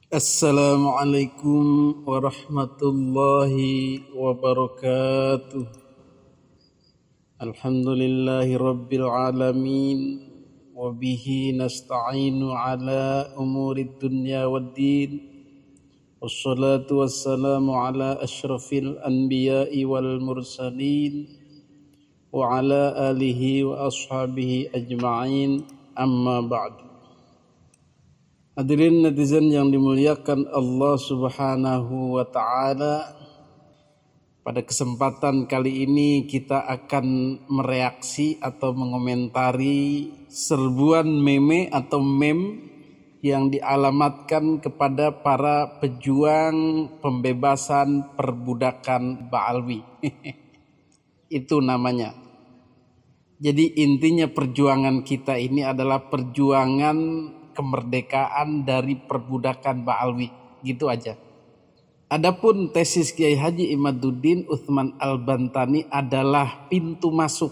Assalamualaikum warahmatullahi wabarakatuh. Alhamdulillahi rabbil alamin. Wabihi nasta'inu ala umuri dunya waddin. Wassalatu wassalamu ala ashrafil anbiya'i wal mursalin. Wa ala alihi wa ashabihi ajma'in. Amma ba'du. Hadirin netizen yang dimuliakan Allah Subhanahu wa Ta'ala, pada kesempatan kali ini kita akan mereaksi atau mengomentari serbuan meme atau meme yang dialamatkan kepada para pejuang pembebasan perbudakan Ba'alwi. Itu namanya. Jadi intinya perjuangan kita ini adalah perjuangan kemerdekaan dari perbudakan Ba'alwi, gitu aja. Adapun tesis Kiai Haji Imaduddin Utsman Al-Bantani adalah pintu masuk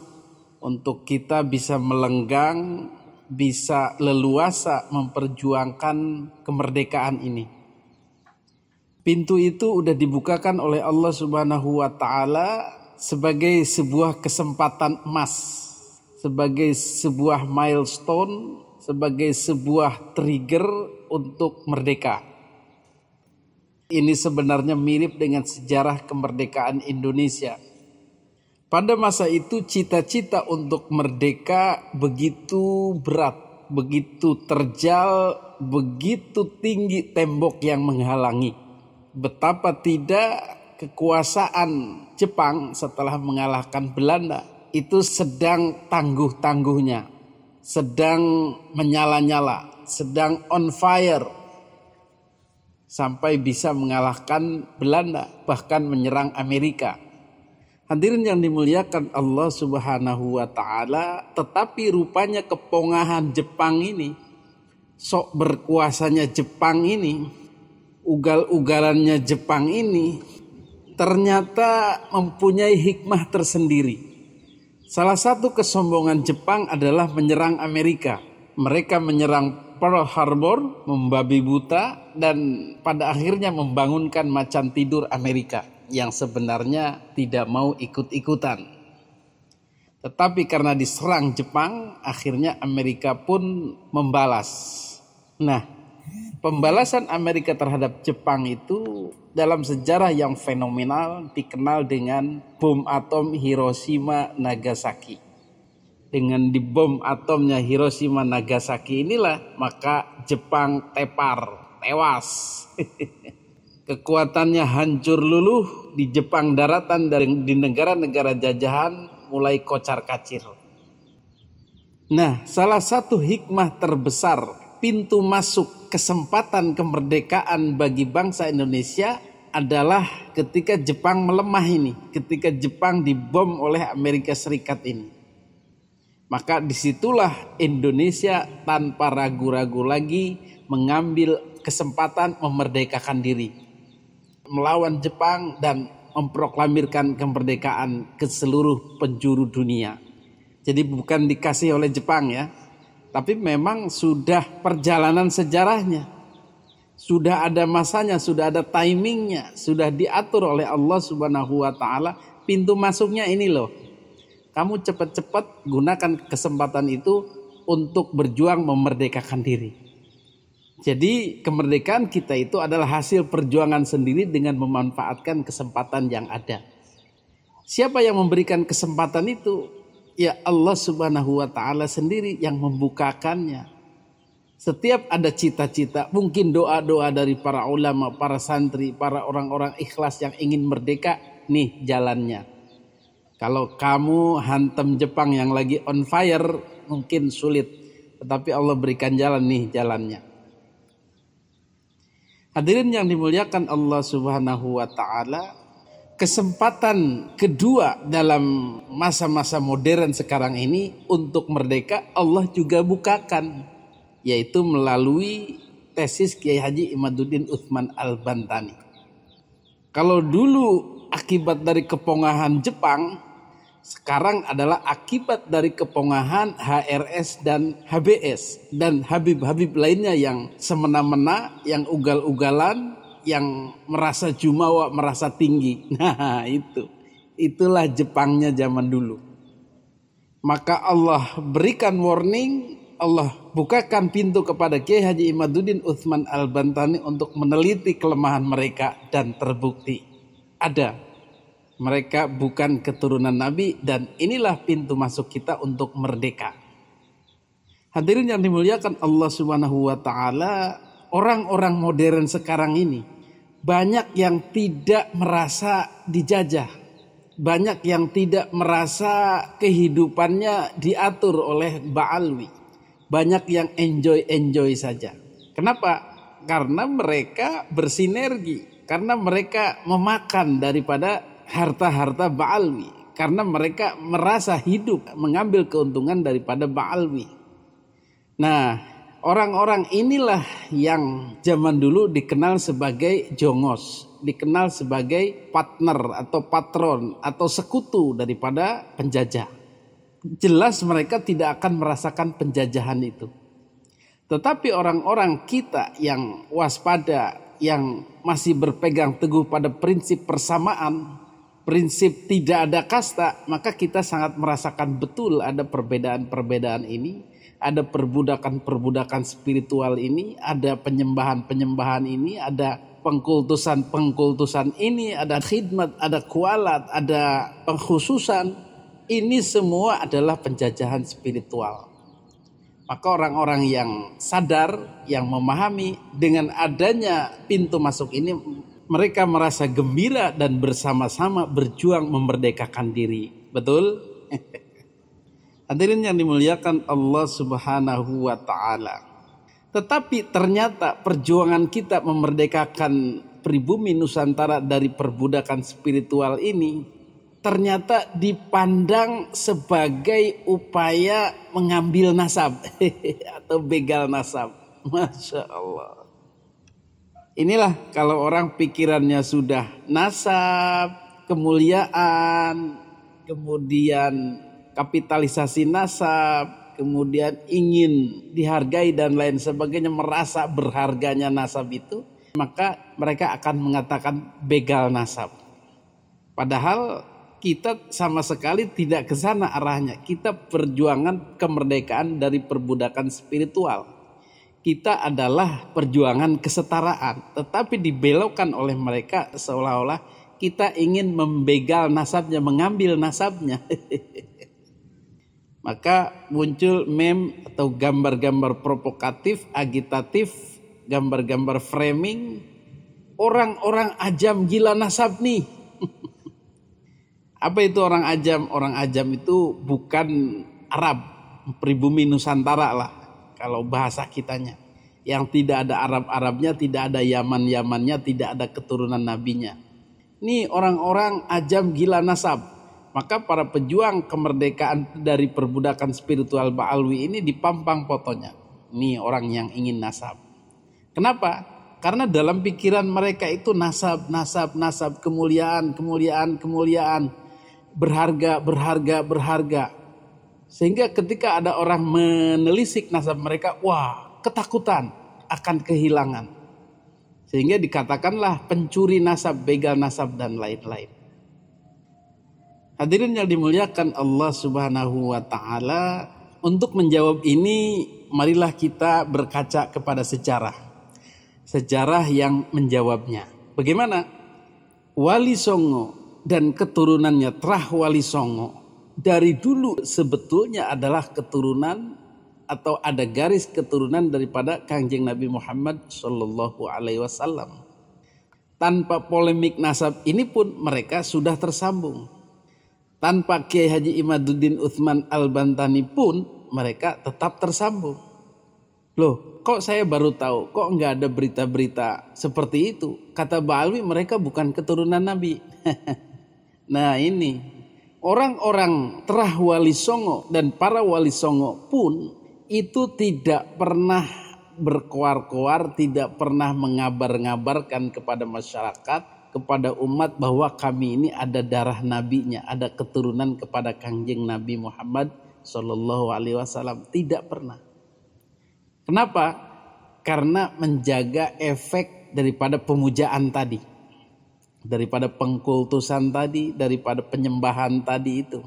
untuk kita bisa melenggang, bisa leluasa memperjuangkan kemerdekaan ini. Pintu itu udah dibukakan oleh Allah Subhanahu wa Ta'ala sebagai sebuah kesempatan emas, sebagai sebuah milestone, sebagai sebuah trigger untuk merdeka. Ini sebenarnya mirip dengan sejarah kemerdekaan Indonesia. Pada masa itu cita-cita untuk merdeka begitu berat, begitu terjal, begitu tinggi tembok yang menghalangi. Betapa tidak kekuasaan Jepang setelah mengalahkan Belanda itu sedang tangguh-tangguhnya, sedang menyala-nyala, sedang on fire, sampai bisa mengalahkan Belanda, bahkan menyerang Amerika. Hadirin yang dimuliakan Allah Subhanahu wa Ta'ala, tetapi rupanya kepongahan Jepang ini, sok berkuasanya Jepang ini, ugal-ugalannya Jepang ini, ternyata mempunyai hikmah tersendiri. Salah satu kesombongan Jepang adalah menyerang Amerika. Mereka menyerang Pearl Harbor, membabi buta, dan pada akhirnya membangunkan macan tidur Amerika yang sebenarnya tidak mau ikut-ikutan. Tetapi karena diserang Jepang, akhirnya Amerika pun membalas. Nah, pembalasan Amerika terhadap Jepang itu dalam sejarah yang fenomenal dikenal dengan bom atom Hiroshima Nagasaki. Dengan di bom atomnya Hiroshima Nagasaki inilah maka Jepang tewas. Kekuatannya hancur luluh di Jepang daratan dan di negara-negara jajahan mulai kocar-kacir. Nah, salah satu hikmah terbesar pintu masuk kesempatan kemerdekaan bagi bangsa Indonesia adalah ketika Jepang melemah ini, ketika Jepang dibom oleh Amerika Serikat ini. Maka disitulah Indonesia tanpa ragu-ragu lagi mengambil kesempatan memerdekakan diri, melawan Jepang dan memproklamirkan kemerdekaan ke seluruh penjuru dunia. Jadi bukan dikasih oleh Jepang ya, tapi memang sudah perjalanan sejarahnya. Sudah ada masanya, sudah ada timingnya, sudah diatur oleh Allah Subhanahu wa Ta'ala. Pintu masuknya ini loh. Kamu cepat-cepat gunakan kesempatan itu untuk berjuang memerdekakan diri. Jadi kemerdekaan kita itu adalah hasil perjuangan sendiri dengan memanfaatkan kesempatan yang ada. Siapa yang memberikan kesempatan itu? Ya Allah Subhanahu wa Ta'ala sendiri yang membukakannya. Setiap ada cita-cita, mungkin doa-doa dari para ulama, para santri, para orang-orang ikhlas yang ingin merdeka, nih jalannya. Kalau kamu hantam Jepang yang lagi on fire, mungkin sulit. Tetapi Allah berikan jalan, nih jalannya. Hadirin yang dimuliakan Allah Subhanahu wa Ta'ala, kesempatan kedua dalam masa-masa modern sekarang ini untuk merdeka Allah juga bukakan, yaitu melalui tesis Kiai Haji Imaduddin Utsman Al-Bantani. Kalau dulu akibat dari kepongahan Jepang, sekarang adalah akibat dari kepongahan HRS dan HBS dan Habib-Habib lainnya yang semena-mena, yang ugal-ugalan, yang merasa jumawa, merasa tinggi. Nah itulah Jepangnya zaman dulu. Maka Allah berikan warning, Allah bukakan pintu kepada Kiai Haji Imaduddin Utsman Al-Bantani untuk meneliti kelemahan mereka, dan terbukti ada. Mereka bukan keturunan Nabi, dan inilah pintu masuk kita untuk merdeka. Hadirin yang dimuliakan Allah Subhanahu wa taala, orang-orang modern sekarang ini banyak yang tidak merasa dijajah. Banyak yang tidak merasa kehidupannya diatur oleh Ba'alwi. Banyak yang enjoy saja. Kenapa? Karena mereka bersinergi, karena mereka memakan daripada harta-harta Ba'alwi, karena mereka merasa hidup mengambil keuntungan daripada Ba'alwi. Nah, orang-orang inilah yang zaman dulu dikenal sebagai jongos, dikenal sebagai partner atau patron atau sekutu daripada penjajah. Jelas mereka tidak akan merasakan penjajahan itu. Tetapi orang-orang kita yang waspada, yang masih berpegang teguh pada prinsip persamaan, prinsip tidak ada kasta, maka kita sangat merasakan betul ada perbedaan-perbedaan ini, ada perbudakan-perbudakan spiritual ini, ada penyembahan-penyembahan ini, ada pengkultusan-pengkultusan ini, ada khidmat, ada kualat, ada pengkhususan. Ini semua adalah penjajahan spiritual. Maka orang-orang yang sadar, yang memahami dengan adanya pintu masuk ini, mereka merasa gembira dan bersama-sama berjuang memerdekakan diri. Betul? Hadirin yang dimuliakan Allah Subhanahu wa taala. Tetapi ternyata perjuangan kita memerdekakan pribumi Nusantara dari perbudakan spiritual ini ternyata dipandang sebagai upaya mengambil nasab atau begal nasab. Masya Allah. Inilah kalau orang pikirannya sudah nasab, kemuliaan, kemudian kapitalisasi nasab, kemudian ingin dihargai dan lain sebagainya, merasa berharganya nasab itu, maka mereka akan mengatakan begal nasab. Padahal kita sama sekali tidak ke sana arahnya. Kita perjuangan kemerdekaan dari perbudakan spiritual. Kita adalah perjuangan kesetaraan, tetapi dibelokkan oleh mereka seolah-olah kita ingin membegal nasabnya, mengambil nasabnya. Maka muncul meme atau gambar-gambar provokatif, agitatif, gambar-gambar framing, orang-orang ajam gila nasab nih. Apa itu orang ajam? Orang ajam itu bukan Arab, pribumi Nusantara lah. Kalau bahasa kitanya, yang tidak ada Arab-Arabnya, tidak ada Yaman-Yamannya, tidak ada keturunan nabinya. Ini orang-orang ajam gila nasab. Maka para pejuang kemerdekaan dari perbudakan spiritual Ba'alwi ini dipampang fotonya. Ini orang yang ingin nasab. Kenapa? Karena dalam pikiran mereka itu nasab, kemuliaan, berharga. Sehingga ketika ada orang menelisik nasab mereka, wah, ketakutan akan kehilangan. Sehingga dikatakanlah pencuri nasab, begal nasab, dan lain-lain. Hadirin yang dimuliakan Allah Subhanahu wa taala, untuk menjawab ini marilah kita berkaca kepada sejarah. Sejarah yang menjawabnya. Bagaimana? Wali Songo dan keturunannya Trah Wali Songo dari dulu sebetulnya adalah keturunan atau ada garis keturunan daripada Kangjeng Nabi Muhammad Sallallahu Alaihi Wasallam. Tanpa polemik nasab ini pun mereka sudah tersambung. Tanpa Kiai Haji Imaduddin Utsman Al-Bantani pun mereka tetap tersambung. Loh, kok saya baru tahu? Kok nggak ada berita-berita seperti itu? Kata Ba'alwi mereka bukan keturunan Nabi. Nah ini, orang-orang Trah Wali Songo dan para Wali Songo pun itu tidak pernah berkoar-koar, tidak pernah mengabar-ngabarkan kepada masyarakat kepada umat bahwa kami ini ada darah nabinya, ada keturunan kepada Kangjeng Nabi Muhammad Shallallahu Alaihi Wasallam. Tidak pernah. Kenapa? Karena menjaga efek daripada pemujaan tadi, daripada pengkultusan tadi, daripada penyembahan tadi itu.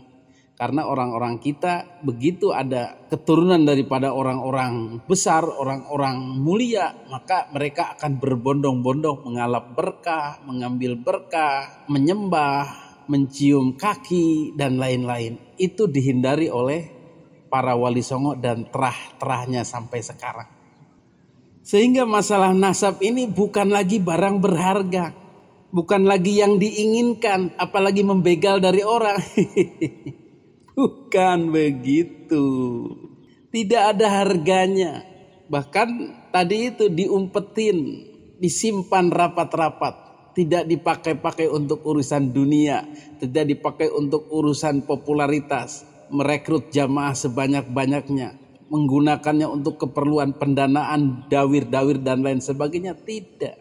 Karena orang-orang kita begitu ada keturunan daripada orang-orang besar, orang-orang mulia, maka mereka akan berbondong-bondong mengalap berkah, mengambil berkah, menyembah, mencium kaki dan lain-lain. Itu dihindari oleh para wali songo dan terah-terahnya sampai sekarang. Sehingga masalah nasab ini bukan lagi barang berharga, bukan lagi yang diinginkan, apalagi membegal dari orang. Bukan begitu. Tidak ada harganya. Bahkan tadi itu diumpetin, disimpan rapat-rapat. Tidak dipakai-pakai untuk urusan dunia. Tidak dipakai untuk urusan popularitas. Merekrut jamaah sebanyak-banyaknya. Menggunakannya untuk keperluan pendanaan, dawir-dawir dan lain sebagainya. Tidak.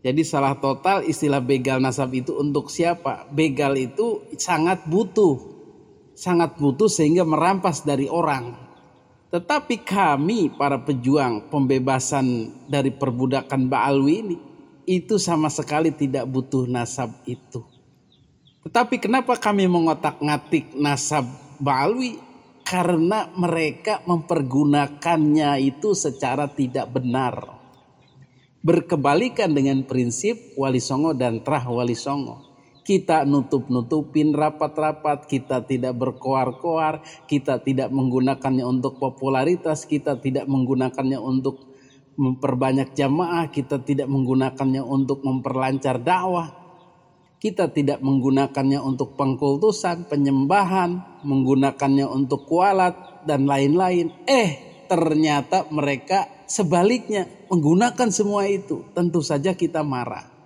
Jadi salah total istilah begal nasab itu untuk siapa? Begal itu sangat butuh sehingga merampas dari orang. Tetapi kami para pejuang pembebasan dari perbudakan Ba'alwi ini, itu sama sekali tidak butuh nasab itu. Tetapi kenapa kami mengotak-ngatik nasab Ba'alwi? Karena mereka mempergunakannya itu secara tidak benar. Berkebalikan dengan prinsip Wali Songo dan Trah Wali Songo. Kita nutup-nutupin rapat-rapat, kita tidak berkoar-koar, kita tidak menggunakannya untuk popularitas, kita tidak menggunakannya untuk memperbanyak jamaah, kita tidak menggunakannya untuk memperlancar dakwah, kita tidak menggunakannya untuk pengkultusan, penyembahan, menggunakannya untuk kualat dan lain-lain. Ternyata mereka sebaliknya menggunakan semua itu. Tentu saja kita marah.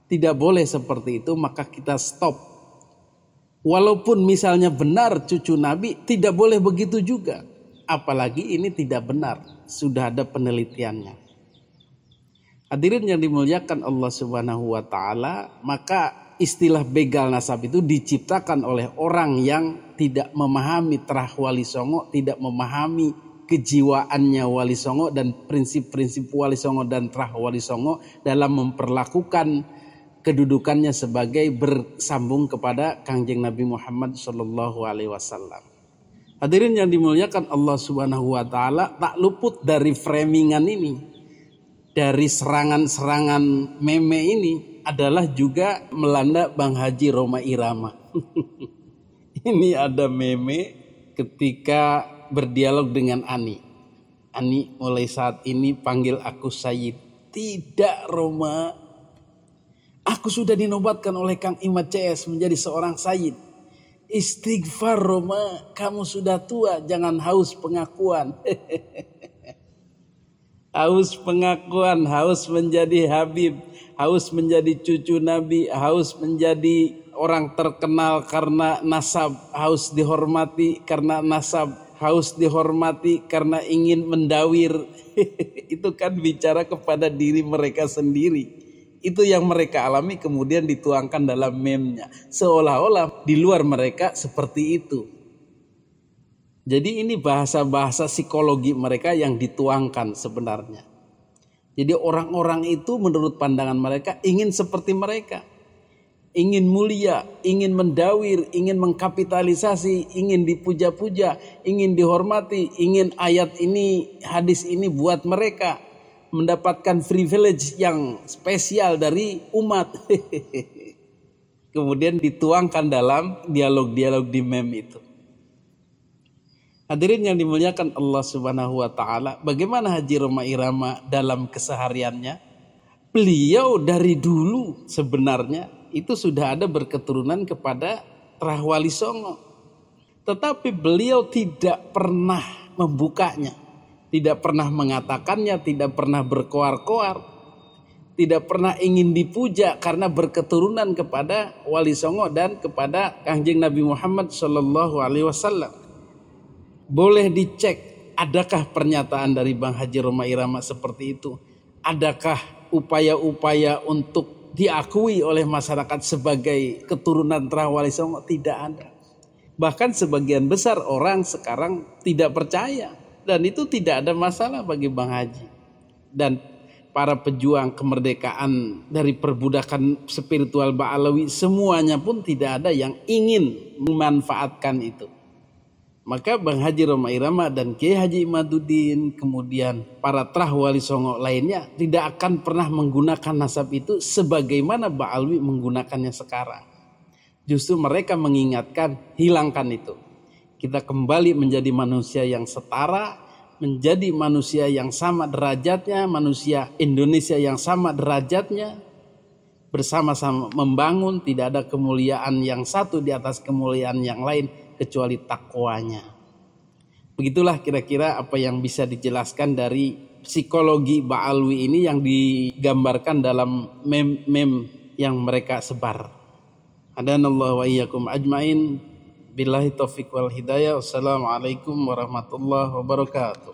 Tidak boleh seperti itu, maka kita stop. Walaupun misalnya benar cucu Nabi, tidak boleh begitu juga. Apalagi ini tidak benar, sudah ada penelitiannya. Hadirin yang dimuliakan Allah Subhanahu wa taala, maka istilah begal nasab itu diciptakan oleh orang yang tidak memahami Trah Wali Songo, tidak memahami kejiwaannya Wali Songo dan prinsip-prinsip Wali Songo dan Trah Wali Songo dalam memperlakukan kedudukannya sebagai bersambung kepada Kangjeng Nabi Muhammad Shallallahu Alaihi Wasallam. Hadirin yang dimuliakan Allah Subhanahu Wa Taala, tak luput dari framingan ini, dari serangan-serangan meme ini adalah juga melanda Bang Haji Rhoma Irama. Ini ada meme ketika berdialog dengan Ani. Ani, mulai saat ini panggil aku Sayyid. Tidak, Rhoma. Aku sudah dinobatkan oleh Kang Imad CS menjadi seorang Sayyid. Istighfar Rhoma, kamu sudah tua, jangan haus pengakuan. Haus pengakuan, haus menjadi Habib, haus menjadi cucu Nabi, haus menjadi orang terkenal karena nasab, haus dihormati karena nasab, haus dihormati karena ingin mendawir. Itu kan bicara kepada diri mereka sendiri. Itu yang mereka alami kemudian dituangkan dalam meme-nya. Seolah-olah di luar mereka seperti itu. Jadi ini bahasa-bahasa psikologi mereka yang dituangkan sebenarnya. Jadi orang-orang itu menurut pandangan mereka ingin seperti mereka. Ingin mulia, ingin mendawir, ingin mengkapitalisasi, ingin dipuja-puja, ingin dihormati, ingin ayat ini, hadis ini buat mereka. Mendapatkan privilege yang spesial dari umat. Kemudian dituangkan dalam dialog-dialog di meme itu. Hadirin yang dimuliakan Allah Subhanahu wa taala, bagaimana Haji Rhoma Irama dalam kesehariannya? Beliau dari dulu sebenarnya itu sudah ada berketurunan kepada Trah Wali Songo. Tetapi beliau tidak pernah membukanya. Tidak pernah mengatakannya, tidak pernah berkoar-koar, tidak pernah ingin dipuja karena berketurunan kepada Wali Songo dan kepada Kangjeng Nabi Muhammad Shallallahu Alaihi Wasallam. Boleh dicek, adakah pernyataan dari Bang Haji Rhoma Irama seperti itu? Adakah upaya-upaya untuk diakui oleh masyarakat sebagai keturunan Trah Wali Songo, tidak ada. Bahkan sebagian besar orang sekarang tidak percaya, dan itu tidak ada masalah bagi Bang Haji. Dan para pejuang kemerdekaan dari perbudakan spiritual Ba'alawi semuanya pun tidak ada yang ingin memanfaatkan itu. Maka Bang Haji Roma Irama dan Kiai Haji Imaduddin, kemudian para Trah Wali Songo lainnya tidak akan pernah menggunakan nasab itu sebagaimana Ba'alwi menggunakannya sekarang. Justru mereka mengingatkan, hilangkan itu. Kita kembali menjadi manusia yang setara, menjadi manusia yang sama derajatnya, manusia Indonesia yang sama derajatnya, bersama-sama membangun, tidak ada kemuliaan yang satu di atas kemuliaan yang lain kecuali takwanya. Begitulah kira-kira apa yang bisa dijelaskan dari psikologi Ba'alwi ini yang digambarkan dalam mem-mem yang mereka sebar. Hadanallahu wa iyyakum ajmain. Billahi taufiq wal hidayah. Wassalamualaikum warahmatullahi wabarakatuh.